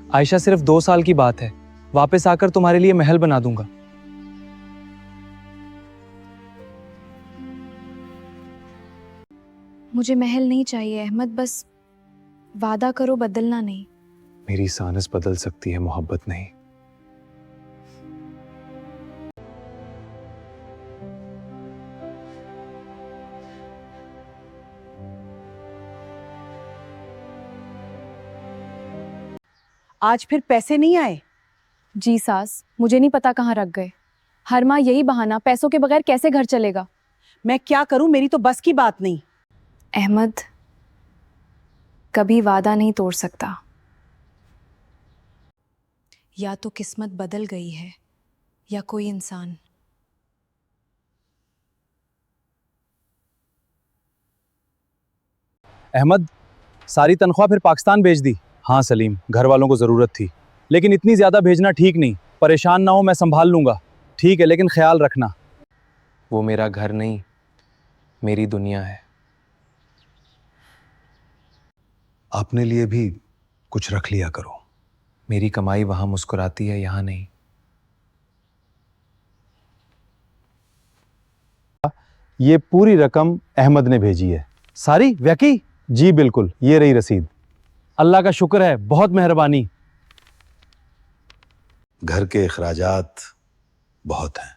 आयशा, सिर्फ 2 साल की बात है, वापस आकर तुम्हारे लिए महल बना दूंगा। मुझे महल नहीं चाहिए अहमद, बस वादा करो बदलना नहीं। मेरी सानस बदल सकती है, मोहब्बत नहीं। आज फिर पैसे नहीं आए? जी सास, मुझे नहीं पता कहाँ रख गए। हर माह यही बहाना, पैसों के बगैर कैसे घर चलेगा। मैं क्या करूं, मेरी तो बस की बात नहीं। अहमद कभी वादा नहीं तोड़ सकता। या तो किस्मत बदल गई है या कोई इंसान। अहमद, सारी तनख्वाह फिर पाकिस्तान भेज दी? हाँ सलीम, घर वालों को जरूरत थी, लेकिन इतनी ज्यादा भेजना ठीक नहीं। परेशान ना हो, मैं संभाल लूंगा। ठीक है, लेकिन ख्याल रखना। वो मेरा घर नहीं, मेरी दुनिया है। अपने लिए भी कुछ रख लिया करो। मेरी कमाई वहां मुस्कुराती है, यहां नहीं। ये पूरी रकम अहमद ने भेजी है। सारी व्यकी? जी बिल्कुल, ये रही रसीद। अल्लाह का शुक्र है, बहुत मेहरबानी। घर के अखराजात बहुत हैं।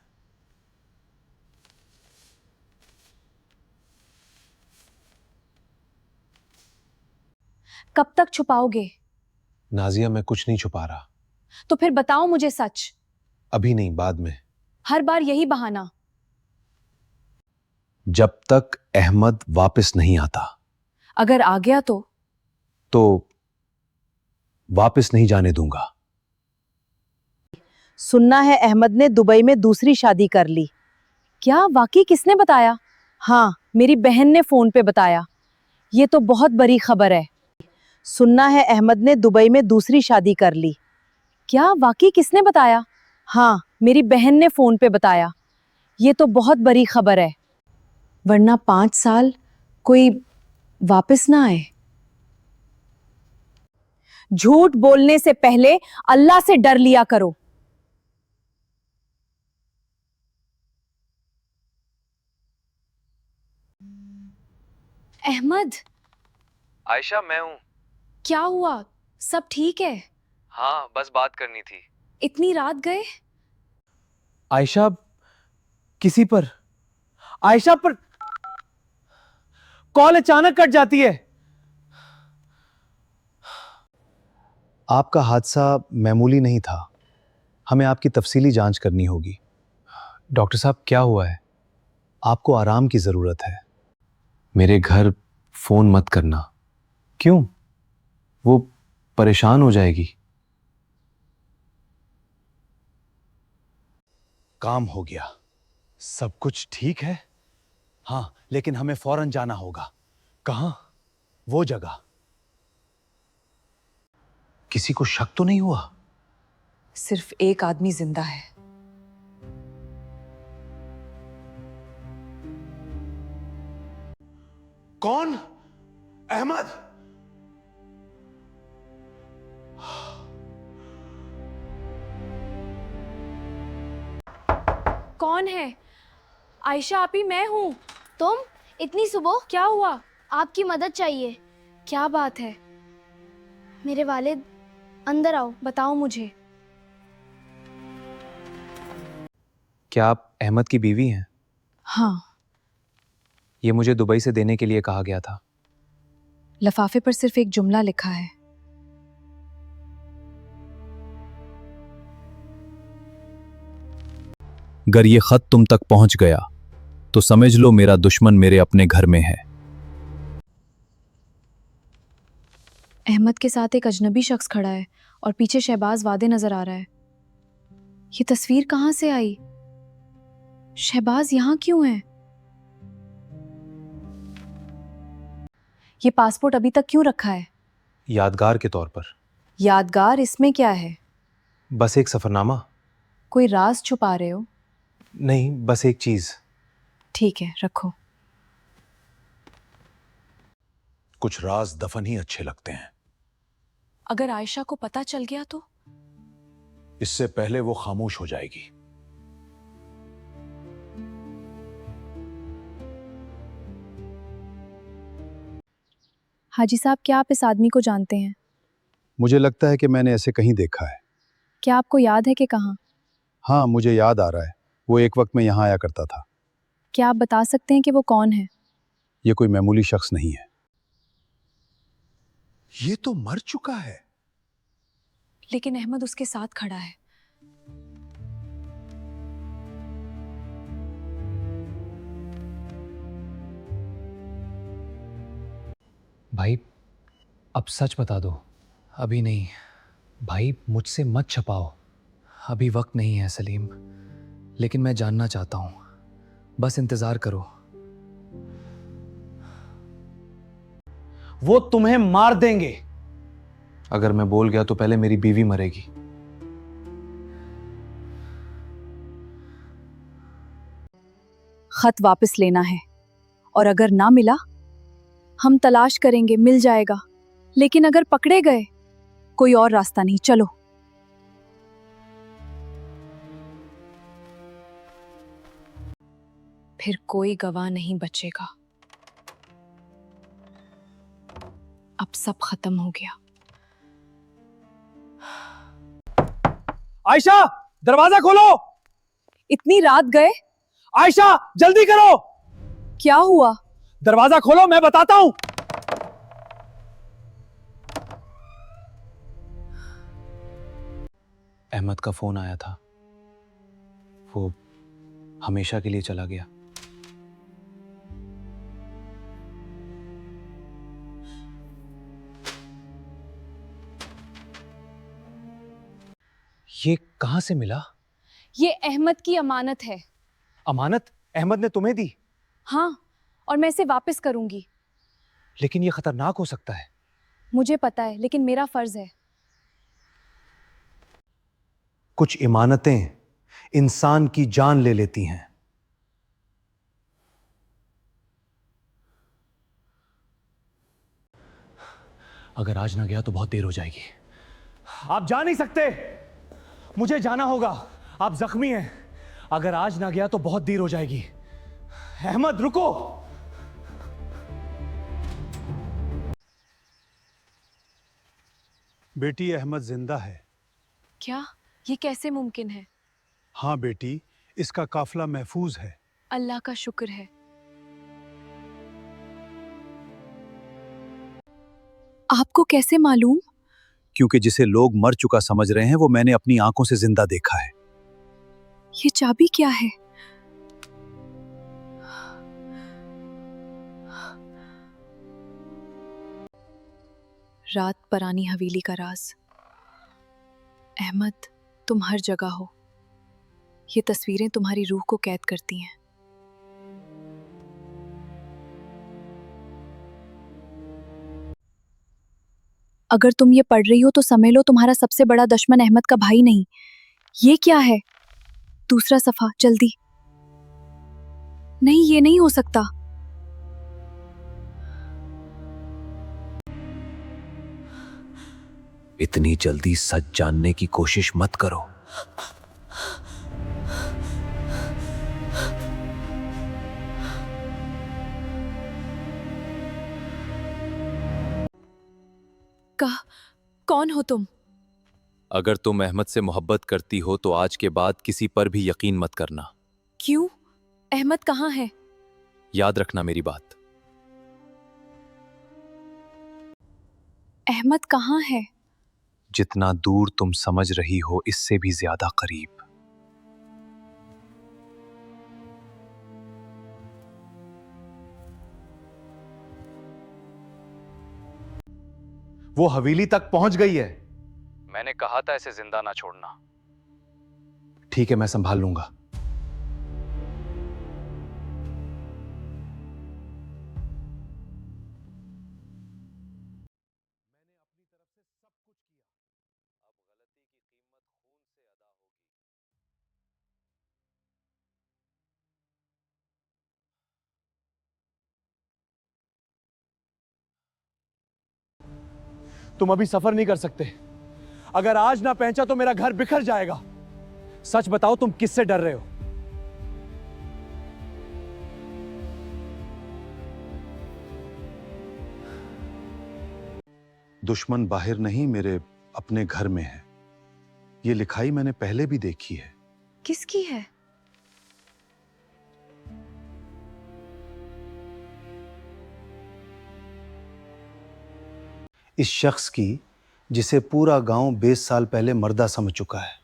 कब तक छुपाओगे? नाजिया, मैं कुछ नहीं छुपा रहा। तो फिर बताओ मुझे सच। अभी नहीं, बाद में। हर बार यही बहाना। जब तक अहमद वापस नहीं आता। अगर आ गया तो वापस नहीं जाने दूंगा। सुनना है अहमद ने दुबई में दूसरी शादी कर ली। क्या वाकई? किसने बताया? हाँ, मेरी बहन ने फोन पे बताया। ये तो बहुत बड़ी खबर है। सुनना है अहमद ने दुबई में दूसरी शादी कर ली। क्या वाकई? किसने बताया? हाँ, मेरी बहन ने फोन पे बताया। ये तो बहुत बड़ी खबर है, वरना 5 साल कोई वापस ना आए। झूठ बोलने से पहले अल्लाह से डर लिया करो। अहमद, आयशा, मैं हूं। क्या हुआ? सब ठीक है? हाँ, बस बात करनी थी। इतनी रात गए? आयशा, किसी पर, आयशा पर कॉल अचानक कट जाती है। आपका हादसा मामूली नहीं था। हमें आपकी तफसीली जांच करनी होगी। डॉक्टर साहब, क्या हुआ है? आपको आराम की जरूरत है। मेरे घर फोन मत करना। क्यों? वो परेशान हो जाएगी। काम हो गया, सब कुछ ठीक है। हाँ, लेकिन हमें फौरन जाना होगा। कहां? वो जगह। किसी को शक तो नहीं हुआ? सिर्फ एक आदमी जिंदा है। कौन? अहमद? कौन है? आयशा आपी, मैं हूँ। तुम इतनी सुबह? क्या हुआ? आपकी मदद चाहिए। क्या बात है? मेरे वालिद, अंदर आओ। बताओ मुझे। क्या आप अहमद की बीवी हैं? हाँ। ये मुझे दुबई से देने के लिए कहा गया था। लफाफे पर सिर्फ एक जुमला लिखा है। अगर ये खत तुम तक पहुंच गया तो समझ लो मेरा दुश्मन मेरे अपने घर में है। अहमद के साथ एक अजनबी शख्स खड़ा है और पीछे शहबाज वादे नजर आ रहा है। ये तस्वीर कहाँ से आई? शहबाज यहाँ क्यों है? ये पासपोर्ट अभी तक क्यों रखा है? यादगार के तौर पर। यादगार? इसमें क्या है? बस एक सफरनामा। कोई राज छुपा रहे हो? नहीं, बस एक चीज। ठीक है, रखो। कुछ राज दफन ही अच्छे लगते हैं। अगर आयशा को पता चल गया तो? इससे पहले वो खामोश हो जाएगी। हाजी साहब, क्या आप इस आदमी को जानते हैं? मुझे लगता है कि मैंने ऐसे कहीं देखा है। क्या आपको याद है कि कहाँ? हाँ, मुझे याद आ रहा है। वो एक वक्त में यहाँ आया करता था। क्या आप बता सकते हैं कि वो कौन है? ये कोई मामूली शख्स नहीं है। ये तो मर चुका है। लेकिन अहमद उसके साथ खड़ा है। भाई, अब सच बता दो। अभी नहीं भाई, मुझसे मत छुपाओ। अभी वक्त नहीं है सलीम, लेकिन मैं जानना चाहता हूँ। बस इंतजार करो। वो तुम्हें मार देंगे। अगर मैं बोल गया तो पहले मेरी बीवी मरेगी। खत वापस लेना है, और अगर ना मिला, हम तलाश करेंगे, मिल जाएगा। लेकिन अगर पकड़े गए, कोई और रास्ता नहीं, चलो। फिर कोई गवाह नहीं बचेगा। अब सब खत्म हो गया। आयशा, दरवाजा खोलो। इतनी रात गए? आयशा, जल्दी करो। क्या हुआ? दरवाजा खोलो, मैं बताता हूं। अहमद का फोन आया था। वो हमेशा के लिए चला गया। ये कहां से मिला? ये अहमद की अमानत है। अमानत अहमद ने तुम्हें दी? हाँ, और मैं इसे वापस करूंगी। लेकिन ये खतरनाक हो सकता है। मुझे पता है, लेकिन मेरा फर्ज है। कुछ इमानतें इंसान की जान ले लेती हैं। अगर आज ना गया तो बहुत देर हो जाएगी। आप जा नहीं सकते, मुझे जाना होगा। आप जख्मी हैं। अगर आज ना गया तो बहुत देर हो जाएगी। अहमद, रुको। बेटी, अहमद जिंदा है। क्या? ये कैसे मुमकिन है? हाँ बेटी, इसका काफिला महफूज है। अल्लाह का शुक्र है। आपको कैसे मालूम? क्योंकि जिसे लोग मर चुका समझ रहे हैं वो मैंने अपनी आंखों से जिंदा देखा है। ये चाबी क्या है? रात परानी हवेली का राज। अहमद, तुम हर जगह हो। ये तस्वीरें तुम्हारी रूह को कैद करती हैं। अगर तुम ये पढ़ रही हो तो समझ लो तुम्हारा सबसे बड़ा दुश्मन अहमद का भाई नहीं। ये क्या है? दूसरा सफा, जल्दी। नहीं, ये नहीं हो सकता। इतनी जल्दी सच जानने की कोशिश मत करो। कौन हो तुम? अगर तुम अहमद से मोहब्बत करती हो तो आज के बाद किसी पर भी यकीन मत करना। क्यों? अहमद कहाँ है? याद रखना मेरी बात। अहमद कहाँ है? जितना दूर तुम समझ रही हो इससे भी ज्यादा करीब। वो हवेली तक पहुंच गई है। मैंने कहा था इसे जिंदा ना छोड़ना। ठीक है, मैं संभाल लूंगा। तुम अभी सफर नहीं कर सकते। अगर आज ना पहुंचा तो मेरा घर बिखर जाएगा। सच बताओ, तुम किससे डर रहे हो? दुश्मन बाहर नहीं, मेरे अपने घर में है। ये लिखाई मैंने पहले भी देखी है। किसकी है? इस शख्स की जिसे पूरा गांव 20 साल पहले मर्दा समझ चुका है।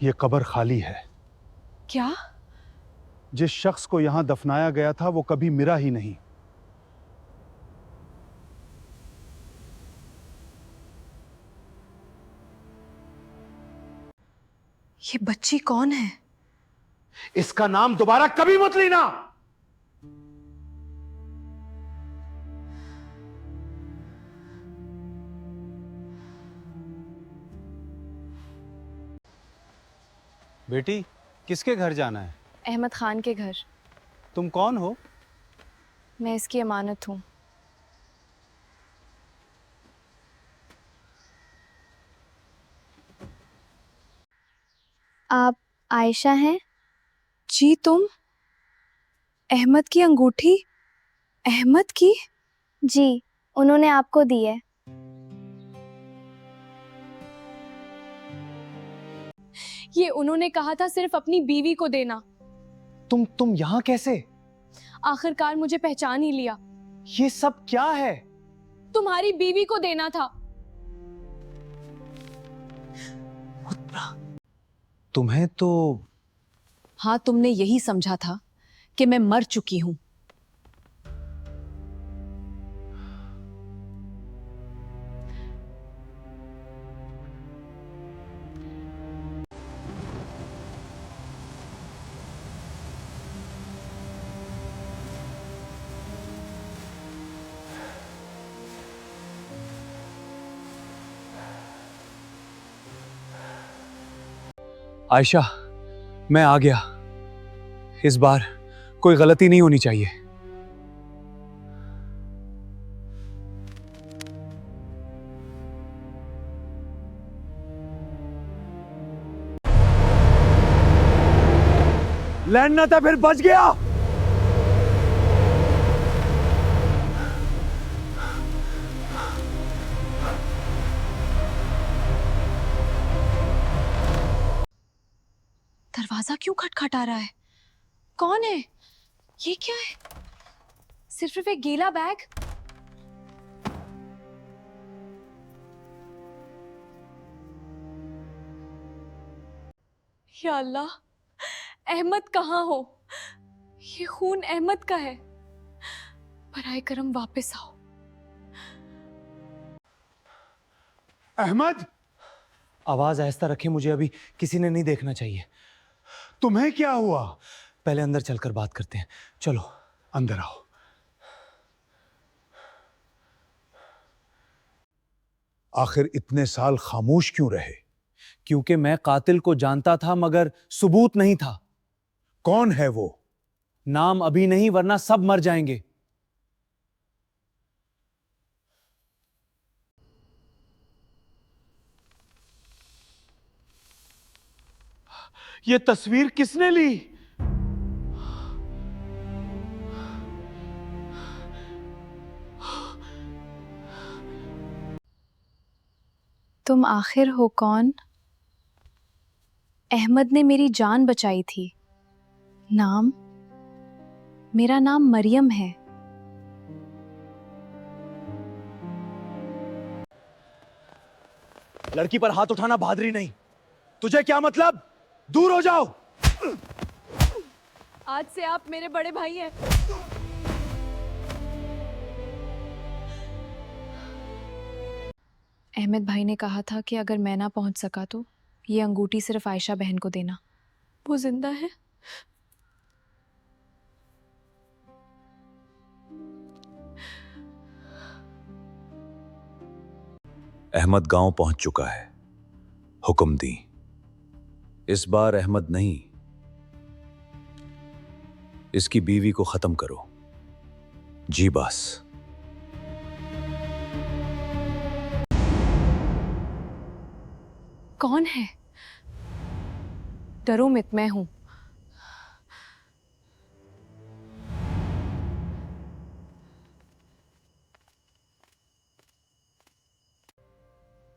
यह कब्र खाली है। क्या? जिस शख्स को यहां दफनाया गया था वो कभी मिला ही नहीं। ये बच्ची कौन है? इसका नाम दोबारा कभी मत लेना। बेटी, किसके घर जाना है? अहमद खान के घर। तुम कौन हो? मैं इसकी अमानत हूँ। आप आयशा हैं? जी तुम? अहमद की अंगूठी? अहमद की? जी, उन्होंने आपको दी है। ये उन्होंने कहा था सिर्फ अपनी बीवी को देना। तुम यहां कैसे? आखिरकार मुझे पहचान ही लिया। ये सब क्या है? तुम्हारी बीवी को देना था। तुम्हें तो हाँ, तुमने यही समझा था कि मैं मर चुकी हूं। आयशा, मैं आ गया। इस बार कोई गलती नहीं होनी चाहिए। लैंड ना था, फिर बच गया। दरवाजा क्यों खटखटा रहा है? कौन है? ये क्या है? सिर्फ एक गीला बैग। या अल्लाह, अहमद कहाँ हो? ये खून अहमद का है। बराए करम वापस आओ। अहमद, आवाज आहिस्ता रखें, मुझे अभी किसी ने नहीं देखना चाहिए। तुम्हें क्या हुआ? पहले अंदर चलकर बात करते हैं। चलो अंदर आओ। आखिर इतने साल खामोश क्यों रहे? क्योंकि मैं कातिल को जानता था मगर सबूत नहीं था। कौन है वो? नाम अभी नहीं, वरना सब मर जाएंगे। ये तस्वीर किसने ली? तुम आखिर हो कौन? अहमद ने मेरी जान बचाई थी। नाम? मेरा नाम मरियम है। लड़की पर हाथ उठाना बहादुरी नहीं। तुझे क्या मतलब? दूर हो जाओ। आज से आप मेरे बड़े भाई हैं। अहमद भाई ने कहा था कि अगर मैं ना पहुंच सका तो ये अंगूठी सिर्फ आयशा बहन को देना। वो जिंदा है? अहमद गांव पहुंच चुका है। हुक्म दी, इस बार अहमद नहीं, इसकी बीवी को खत्म करो। जी बस। कौन है? डरो मत, मैं हूं।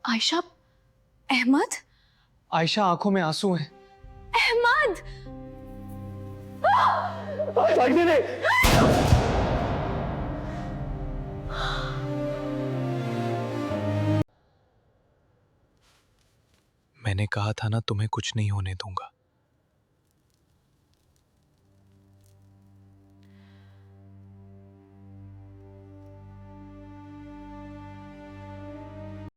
आयशा, अहमद, आयशा आंखों में आंसू हैं। अहमद! मैंने कहा था ना, तुम्हें कुछ नहीं होने दूंगा।